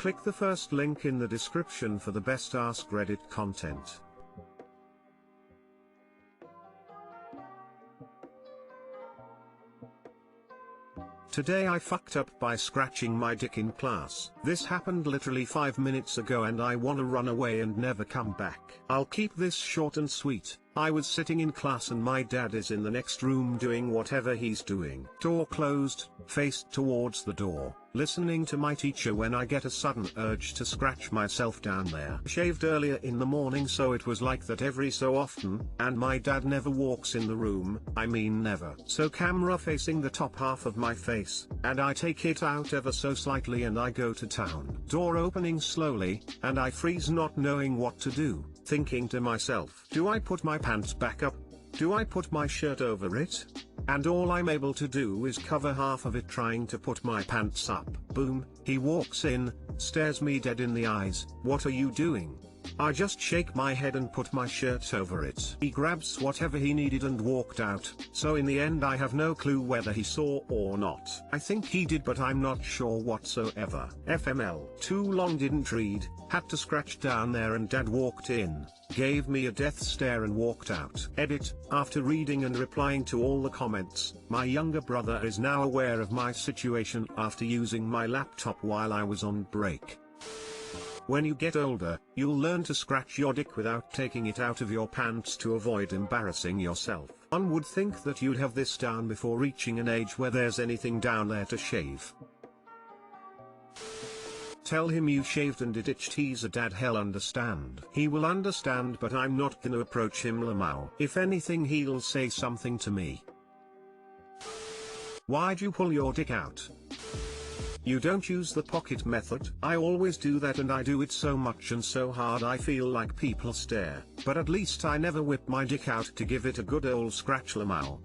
Click the first link in the description for the best Askreddit content. Today I fucked up by scratching my dick in class. This happened literally 5 minutes ago and I wanna run away and never come back. I'll keep this short and sweet. I was sitting in class and my dad is in the next room doing whatever he's doing. Door closed, faced towards the door, listening to my teacher when I get a sudden urge to scratch myself down there. Shaved earlier in the morning so it was like that every so often, and my dad never walks in the room, I mean never. So camera facing the top half of my face, and I take it out ever so slightly and I go to town. Door opening slowly, and I freeze not knowing what to do, thinking to myself, do I put my pants back up? Do I put my shirt over it? And all I'm able to do is cover half of it trying to put my pants up. Boom, he walks in, stares me dead in the eyes. What are you doing? I just shake my head and put my shirt over it. He grabs whatever he needed and walked out, so in the end I have no clue whether he saw or not. I think he did but I'm not sure whatsoever. FML. Too long didn't read, had to scratch down there and dad walked in, gave me a death stare and walked out. Edit. After reading and replying to all the comments, my younger brother is now aware of my situation after using my laptop while I was on break. When you get older, you'll learn to scratch your dick without taking it out of your pants to avoid embarrassing yourself. One would think that you'd have this down before reaching an age where there's anything down there to shave. Tell him you shaved and it itched. He's a dad. He'll understand. He will understand but I'm not gonna approach him lamau. If anything he'll say something to me. Why'd you pull your dick out? You don't use the pocket method? I always do that and I do it so much and so hard I feel like people stare, but at least I never whip my dick out to give it a good old scratch lamau.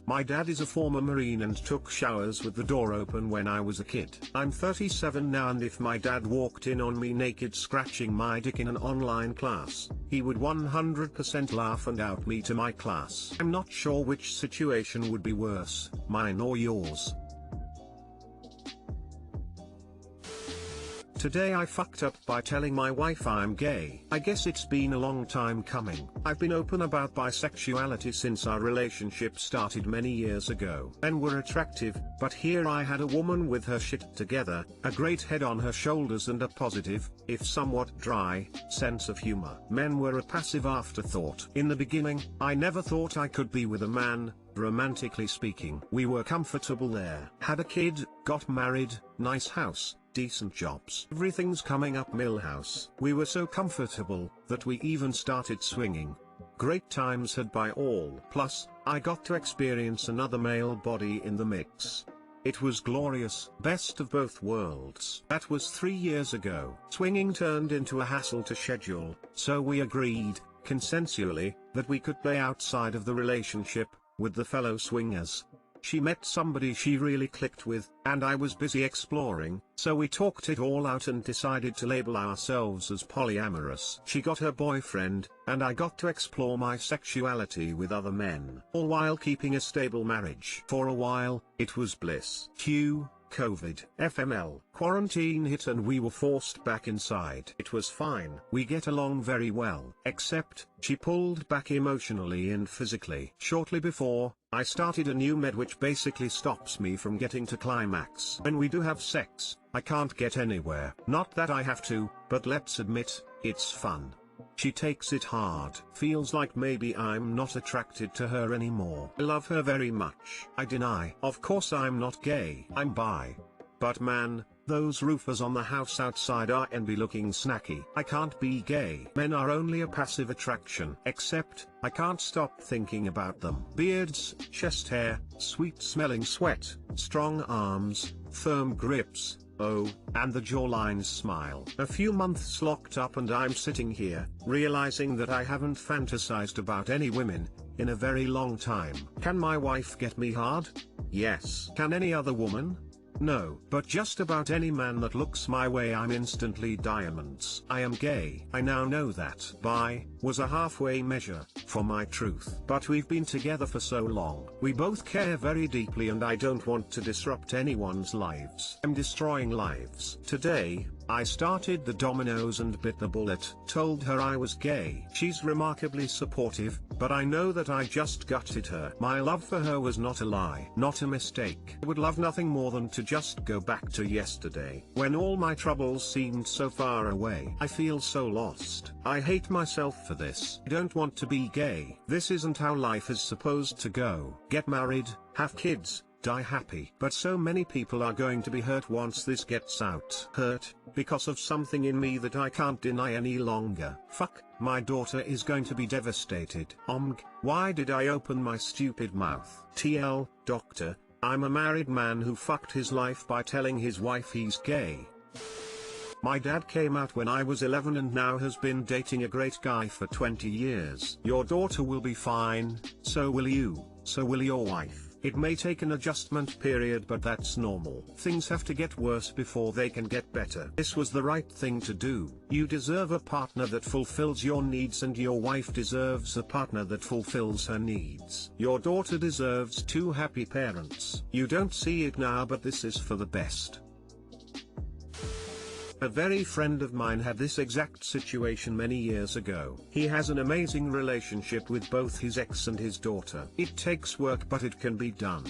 My dad is a former Marine and took showers with the door open when I was a kid. I'm 37 now and if my dad walked in on me naked scratching my dick in an online class, he would 100% laugh and out me to my class. I'm not sure which situation would be worse, mine or yours. Today I fucked up by telling my wife I'm gay. I guess it's been a long time coming. I've been open about bisexuality since our relationship started many years ago. Men were attractive, but here I had a woman with her shit together, a great head on her shoulders and a positive, if somewhat dry, sense of humor. Men were a passive afterthought. In the beginning, I never thought I could be with a man, romantically speaking. We were comfortable there. Had a kid, got married, nice house, decent jobs. Everything's coming up Millhouse. We were so comfortable, that we even started swinging. Great times had by all. Plus, I got to experience another male body in the mix. It was glorious. Best of both worlds. That was 3 years ago. Swinging turned into a hassle to schedule, so we agreed, consensually, that we could play outside of the relationship, with the fellow swingers. She met somebody she really clicked with, and I was busy exploring, so we talked it all out and decided to label ourselves as polyamorous. She got her boyfriend, and I got to explore my sexuality with other men, all while keeping a stable marriage. For a while, it was bliss. Cue COVID. FML. Quarantine hit and we were forced back inside. It was fine. We get along very well. Except, she pulled back emotionally and physically. Shortly before, I started a new med which basically stops me from getting to climax. When we do have sex, I can't get anywhere. Not that I have to, but let's admit, it's fun. She takes it hard. Feels like maybe I'm not attracted to her anymore. I love her very much. I deny. Of course I'm not gay. I'm bi. But man, those roofers on the house outside are envy looking snacky. I can't be gay. Men are only a passive attraction. Except, I can't stop thinking about them. Beards, chest hair, sweet smelling sweat, strong arms, firm grips. Oh, and the jawline smile. A few months locked up and I'm sitting here, realizing that I haven't fantasized about any women, in a very long time. Can my wife get me hard? Yes. Can any other woman? No, but just about any man that looks my way I'm instantly diamonds. I am gay. I now know that bi was a halfway measure for my truth. But we've been together for so long. We both care very deeply and I don't want to disrupt anyone's lives. I'm destroying lives. Today, I started the dominoes and bit the bullet. Told her I was gay. She's remarkably supportive, but I know that I just gutted her. My love for her was not a lie, not a mistake. I would love nothing more than to just go back to yesterday, when all my troubles seemed so far away. I feel so lost. I hate myself for this. I don't want to be gay. This isn't how life is supposed to go. Get married, have kids, die happy. But so many people are going to be hurt once this gets out. Hurt, because of something in me that I can't deny any longer. Fuck, my daughter is going to be devastated. Why did I open my stupid mouth? TL, doctor, I'm a married man who fucked his life by telling his wife he's gay. My dad came out when I was 11 and now has been dating a great guy for 20 years. Your daughter will be fine, so will you, so will your wife. It may take an adjustment period but that's normal. Things have to get worse before they can get better. This was the right thing to do. You deserve a partner that fulfills your needs and your wife deserves a partner that fulfills her needs. Your daughter deserves two happy parents. You don't see it now but this is for the best. A very friend of mine had this exact situation many years ago. He has an amazing relationship with both his ex and his daughter. It takes work but it can be done.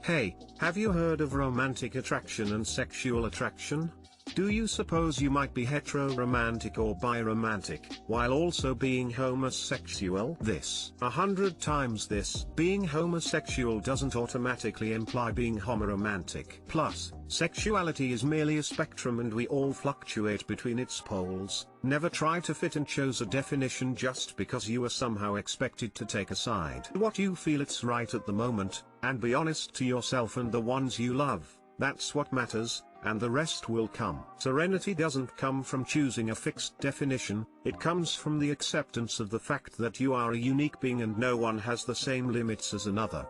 Hey, have you heard of romantic attraction and sexual attraction? Do you suppose you might be hetero-romantic or bi-romantic, while also being homosexual? 100 times this. Being homosexual doesn't automatically imply being homoromantic. Plus, sexuality is merely a spectrum and we all fluctuate between its poles. Never try to fit and chose a definition just because you are somehow expected to take a side. What you feel it's right at the moment, and be honest to yourself and the ones you love. That's what matters, and the rest will come. Serenity doesn't come from choosing a fixed definition, it comes from the acceptance of the fact that you are a unique being and no one has the same limits as another.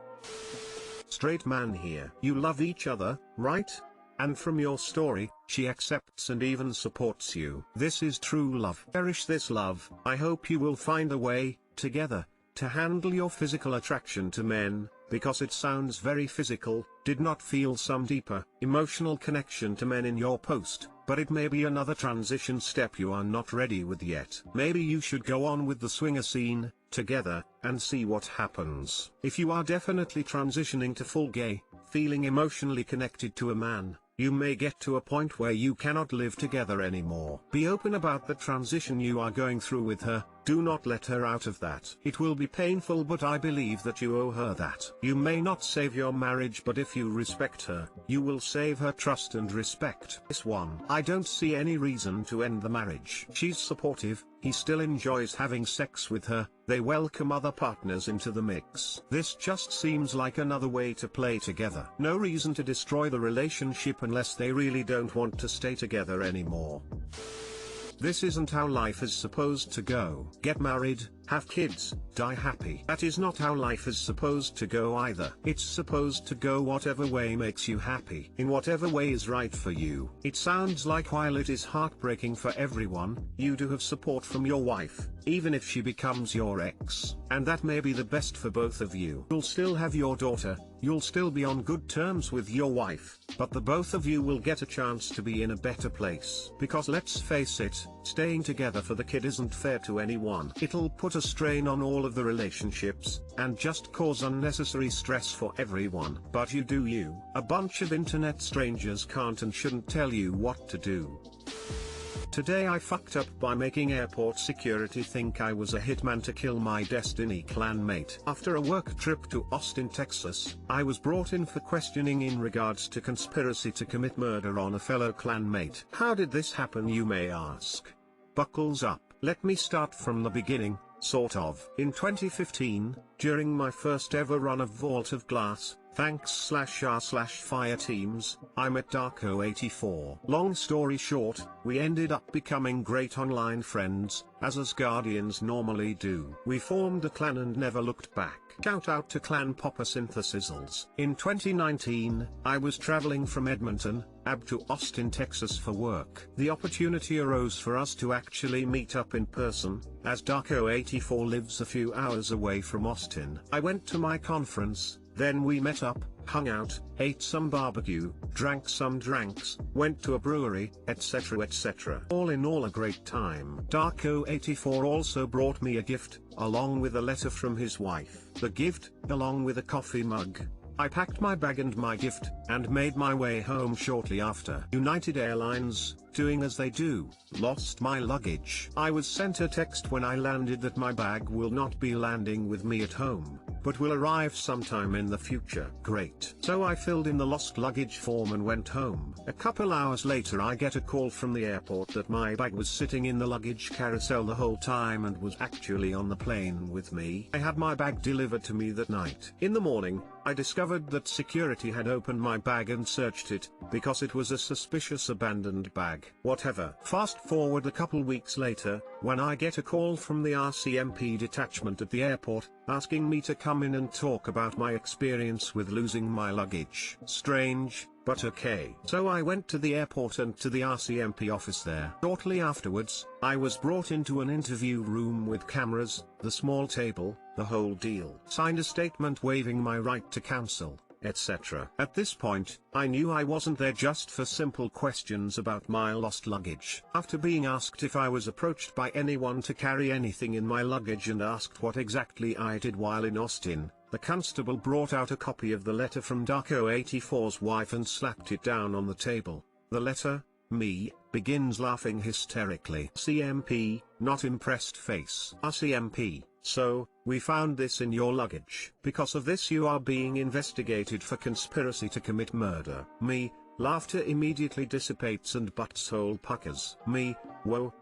Straight man here. You love each other, right? And from your story, she accepts and even supports you. This is true love. Cherish this love. I hope you will find a way, together, to handle your physical attraction to men, because it sounds very physical. Did not feel some deeper, emotional connection to men in your post, but it may be another transition step you are not ready with yet. Maybe you should go on with the swinger scene, together, and see what happens. If you are definitely transitioning to full gay, feeling emotionally connected to a man, you may get to a point where you cannot live together anymore. Be open about the transition you are going through with her, do not let her out of that. It will be painful but I believe that you owe her that. You may not save your marriage but if you respect her, you will save her trust and respect. This one. I don't see any reason to end the marriage. She's supportive, he still enjoys having sex with her, they welcome other partners into the mix. This just seems like another way to play together. No reason to destroy the relationship unless they really don't want to stay together anymore. This isn't how life is supposed to go. Get married, have kids, die happy. That is not how life is supposed to go either. It's supposed to go whatever way makes you happy, in whatever way is right for you. It sounds like while it is heartbreaking for everyone, you do have support from your wife, even if she becomes your ex. And that may be the best for both of you. You'll still have your daughter, you'll still be on good terms with your wife, but the both of you will get a chance to be in a better place. Because let's face it, staying together for the kid isn't fair to anyone. It'll put a strain on all of the relationships, and just cause unnecessary stress for everyone. But you do you. A bunch of internet strangers can't and shouldn't tell you what to do. Today I fucked up by making airport security think I was a hitman to kill my Destiny clanmate. After a work trip to Austin, Texas, I was brought in for questioning in regards to conspiracy to commit murder on a fellow clanmate. How did this happen, you may ask? Buckles up. Let me start from the beginning, sort of. In 2015, during my first ever run of Vault of Glass, Thanks/r/fireteams, I'm at Darko84. Long story short, we ended up becoming great online friends, as us Guardians normally do. We formed a clan and never looked back. Shout out to Clan Popper Synthesizzles. In 2019, I was traveling from Edmonton, AB to Austin, Texas for work. The opportunity arose for us to actually meet up in person, as Darko84 lives a few hours away from Austin. I went to my conference, then we met up, hung out, ate some barbecue, drank some drinks, went to a brewery, etc. etc. All in all a great time. Darko84 also brought me a gift, along with a letter from his wife. The gift, along with a coffee mug. I packed my bag and my gift, and made my way home shortly after. United Airlines, doing as they do, lost my luggage. I was sent a text when I landed that my bag will not be landing with me at home, but will arrive sometime in the future. Great. So I filled in the lost luggage form and went home. A couple hours later I get a call from the airport that my bag was sitting in the luggage carousel the whole time and was actually on the plane with me. I had my bag delivered to me that night. In the morning, I discovered that security had opened my bag and searched it, because it was a suspicious abandoned bag. Whatever. Fast forward a couple weeks later, when I get a call from the RCMP detachment at the airport, asking me to come in and talk about my experience with losing my luggage. Strange, but okay. So I went to the airport and to the RCMP office there. Shortly afterwards, I was brought into an interview room with cameras, the small table, the whole deal. Signed a statement waiving my right to counsel, etc. At this point, I knew I wasn't there just for simple questions about my lost luggage. After being asked if I was approached by anyone to carry anything in my luggage and asked what exactly I did while in Austin, the constable brought out a copy of the letter from Darko84's wife and slapped it down on the table. The letter, me, begins laughing hysterically. CMP, not impressed face. RCMP, so, we found this in your luggage. Because of this you are being investigated for conspiracy to commit murder. Me, laughter immediately dissipates and butthole puckers. Me, whoa,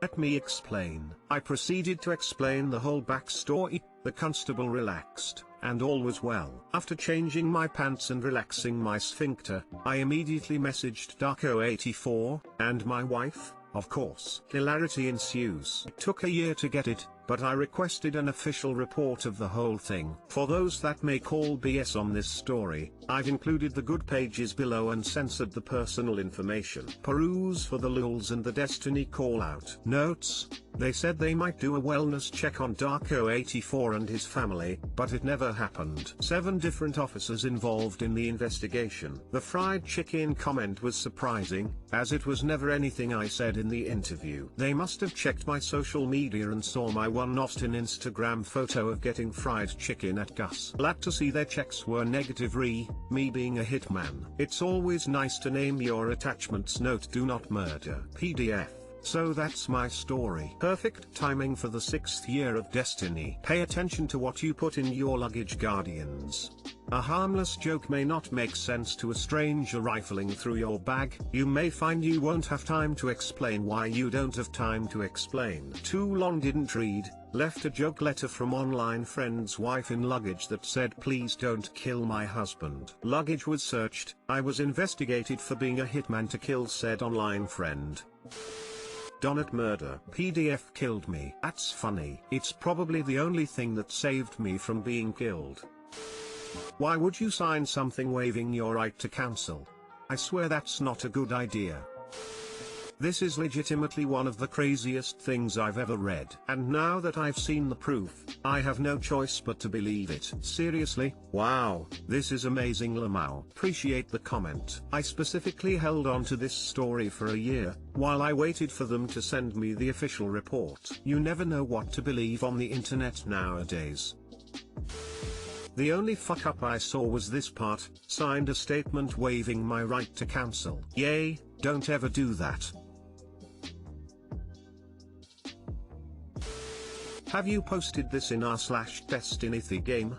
let me explain. I proceeded to explain the whole backstory. The constable relaxed, and all was well. After changing my pants and relaxing my sphincter, I immediately messaged Darko84, and my wife, of course. Hilarity ensues. It took a year to get it, but I requested an official report of the whole thing. For those that may call BS on this story, I've included the good pages below and censored the personal information. Peruse for the lulz and the destiny call-out. Notes: they said they might do a wellness check on Darko84 and his family, but it never happened. 7 different officers involved in the investigation. The fried chicken comment was surprising, as it was never anything I said in the interview. They must have checked my social media and saw my one Austin Instagram photo of getting fried chicken at Gus. Glad to see their checks were negative. Me being a hitman. It's always nice to name your attachments. Note: do not murder. PDF. So that's my story. Perfect timing for the 6th year of Destiny. Pay attention to what you put in your luggage, Guardians. A harmless joke may not make sense to a stranger rifling through your bag. You may find you won't have time to explain why you don't have time to explain. Too long didn't read, left a joke letter from online friend's wife in luggage that said, please don't kill my husband. Luggage was searched. I was investigated for being a hitman to kill said online friend. Donut murder. PDF killed me. That's funny. It's probably the only thing that saved me from being killed. Why would you sign something waiving your right to counsel? I swear that's not a good idea. This is legitimately one of the craziest things I've ever read. And now that I've seen the proof, I have no choice but to believe it. Seriously? Wow, this is amazing. Lamau. Appreciate the comment. I specifically held on to this story for a year, while I waited for them to send me the official report. You never know what to believe on the internet nowadays. The only fuck up I saw was this part: signed a statement waiving my right to counsel. Yay, don't ever do that. Have you posted this in r/Destiny game?